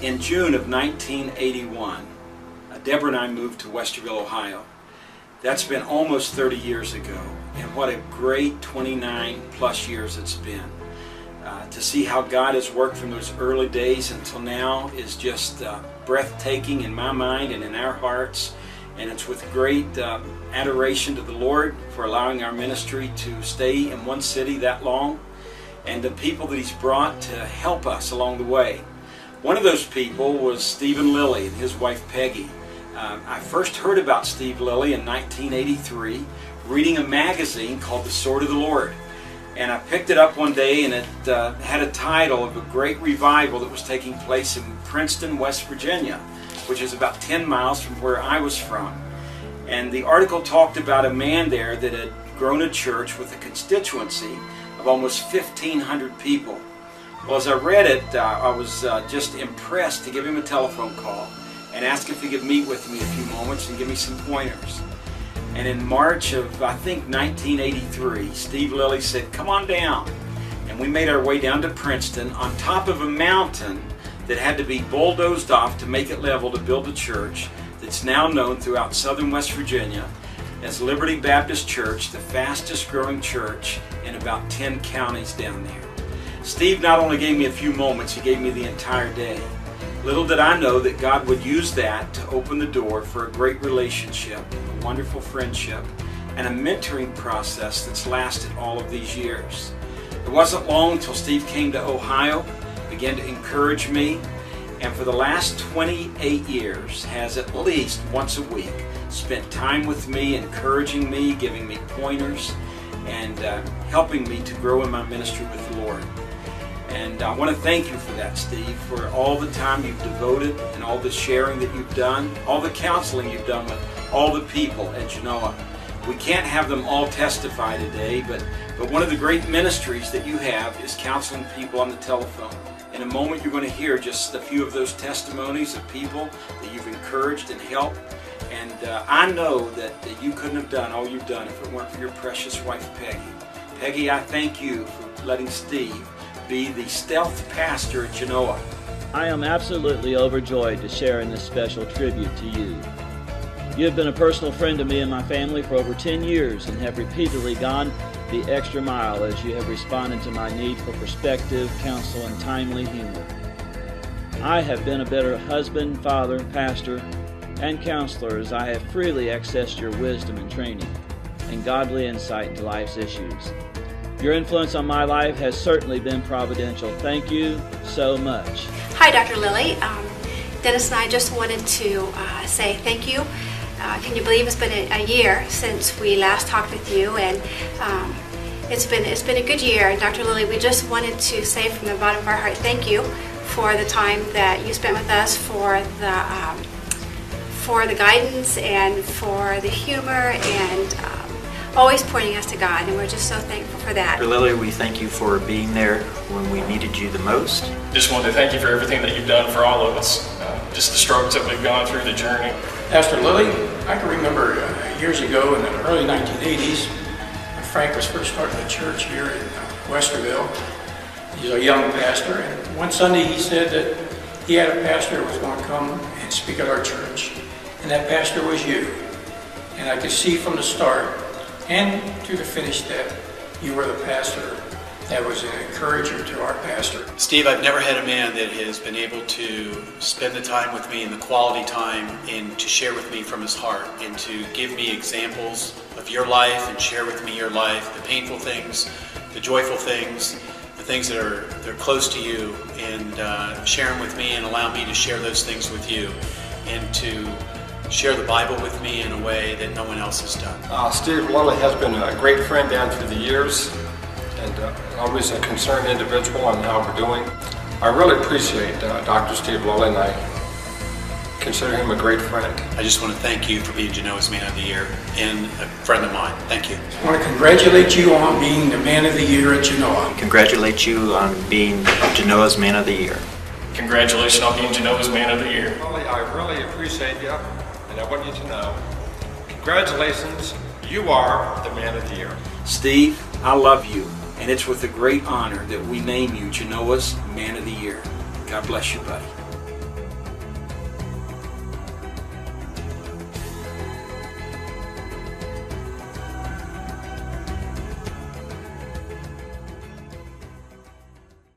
In June of 1981, Deborah and I moved to Westerville, Ohio. That's been almost 30 years ago, and what a great 29 plus years it's been. To see how God has worked from those early days until now is just breathtaking in my mind and in our hearts, and it's with great adoration to the Lord for allowing our ministry to stay in one city that long, and the people that He's brought to help us along the way. One of those people was Stephen Lilly and his wife Peggy. I first heard about Steve Lilly in 1983 reading a magazine called The Sword of the Lord. And I picked it up one day, and it had a title of a great revival that was taking place in Princeton, West Virginia, which is about 10 miles from where I was from. And the article talked about a man there that had grown a church with a constituency of almost 1,500 people. Well, as I read it, I was just impressed to give him a telephone call and ask if he could meet with me a few moments and give me some pointers. And in March of, I think, 1983, Steve Lilly said, "Come on down." And we made our way down to Princeton on top of a mountain that had to be bulldozed off to make it level to build a church that's now known throughout southern West Virginia as Liberty Baptist Church, the fastest growing church in about 10 counties down there. Steve not only gave me a few moments, he gave me the entire day. Little did I know that God would use that to open the door for a great relationship, a wonderful friendship, and a mentoring process that's lasted all of these years. It wasn't long until Steve came to Ohio, began to encourage me, and for the last 28 years has at least once a week spent time with me, encouraging me, giving me pointers, and helping me to grow in my ministry with the Lord. And I want to thank you for that, Steve, for all the time you've devoted and all the sharing that you've done, all the counseling you've done with all the people at Genoa. We can't have them all testify today, but one of the great ministries that you have is counseling people on the telephone. In a moment you're going to hear just a few of those testimonies of people that you've encouraged and helped. And I know that you couldn't have done all you've done if it weren't for your precious wife, Peggy. Peggy, I thank you for letting Steve be the stealth pastor at Genoa. I am absolutely overjoyed to share in this special tribute to you. You have been a personal friend to me and my family for over 10 years and have repeatedly gone the extra mile as you have responded to my need for perspective, counsel, and timely humor. I have been a better husband, father, pastor, and counselor as I have freely accessed your wisdom and training and godly insight into life's issues. Your influence on my life has certainly been providential. Thank you so much. Hi, Dr. Lilly. Dennis and I just wanted to say thank you. Can you believe it's been a year since we last talked with you, and it's been a good year. And Dr. Lilly, we just wanted to say from the bottom of our heart, thank you for the time that you spent with us, for the guidance and for the humor and always pointing us to God, and we're just so thankful for that. Dr. Lilly, we thank you for being there when we needed you the most. Just wanted to thank you for everything that you've done for all of us, just the struggles that we've gone through, the journey. Pastor Lilly, I can remember years ago in the early 1980s, when Frank was first starting the church here in Westerville. He's a young pastor, and one Sunday he said that he had a pastor who was going to come and speak at our church, and that pastor was you. And I could see from the start and to the finish that you were the pastor that was an encourager to our pastor. Steve, I've never had a man that has been able to spend the time with me and the quality time and to share with me from his heart and to give me examples of your life and share with me your life, the painful things, the joyful things, the things that are close to you, and share them with me and allow me to share those things with you and to share the Bible with me in a way that no one else has done. Steve Lilly has been a great friend down through the years, and always a concerned individual on how we're doing. I really appreciate Dr. Steve Lilly, and I consider him a great friend. I just want to thank you for being Genoa's Man of the Year and a friend of mine. Thank you. I want to congratulate you on being the Man of the Year at Genoa. Congratulate you on being Genoa's Man of the Year. Congratulations on being Genoa's Man of the Year. Lilly, I really appreciate you, and I want you to know, congratulations, you are the Man of the Year. Steve, I love you, and it's with a great honor that we name you Genoa's Man of the Year. God bless you, buddy.